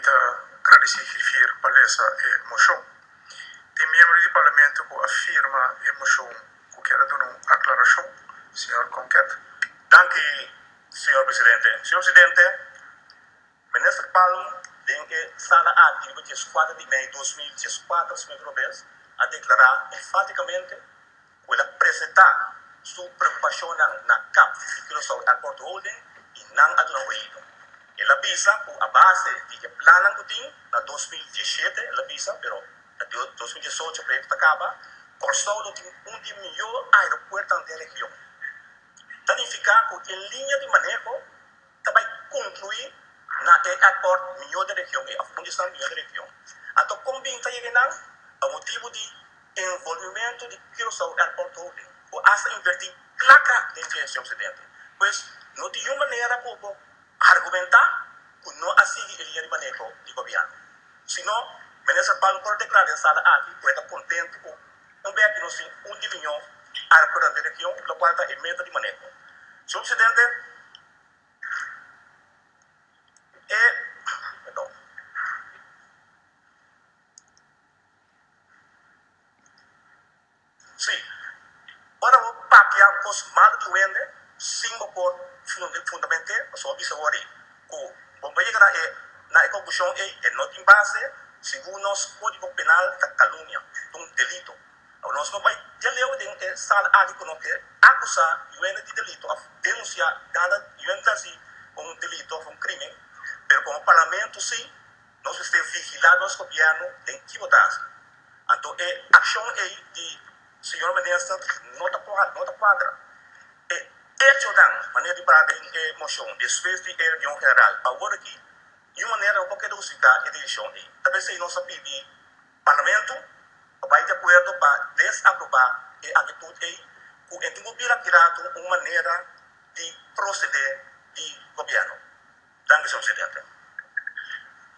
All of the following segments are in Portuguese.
mita tradisi rifir palesa e motion. Tem membro do parlamento que afirma e motion que quer dar uma aclaração, senhor Conquet. Danke, senhor presidente. Senhor presidente, ministro Paulo tem que sala ativo de 4 de maio de 2014, senhor Robes, a declarar enfaticamente que ele apresentar sua preocupação na CAP, que nós somos a Porto Holding, e não a do Novo. Ele avisa que a base de plano que tem, na 2017, ele avisa, pero na 2018 o projeto acaba, Corsolo tem de melhor aeroporto da região. Significa que em linha de manejo, vai concluir na aeroporto melhor da região, e a fundição melhor da região. Então, como bem está chegando, o motivo de envolvimento de Kirosau Airport Holding, o asa invertir placa de intenção presidente. Pois, não tem uma maneira para argumentar que não assine a linha de manejo do governo. Senão, o ministro Paulo pode declarar em sala aqui, que está contente com um bem que não se divisão aeroporto da região, o qual está em meta de manejo. Senhor presidente, sim, ora o papel cos mal do ende, Singapore fundamental, só bisa ori, o bombeiro na conclusão é não tem base, segundo nosso código penal da calúnia, um delito. Nós não vai leu de sala aqui que não quer acusar o ende de delito, denunciar cada um delito, um crime, mas como parlamento sim, nós estamos vigilados o governo tem que votar. Então, a ação é de senhor ministro nota quadra. Hecho dan, maneira de parar em moção, desfez de reunião geral, agora aqui, de uma maneira um pouco reduzida a edição. Talvez se nós pedir parlamento, vai de acordo para desaprovar a atitude que então virá tirado uma maneira de proceder de governo. Danke, senhor presidente.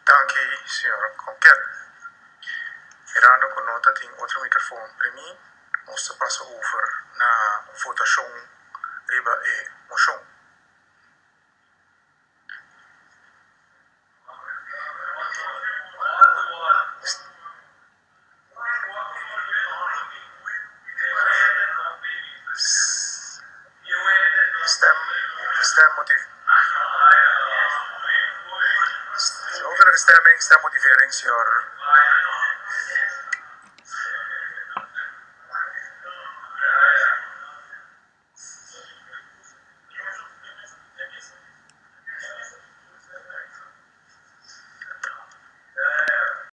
Danke, senhor Conquet. Mirando com nota tem outro microfone para mim, mostra passa over na votação riba e moção. Over de stemming, stemmotivering, senhor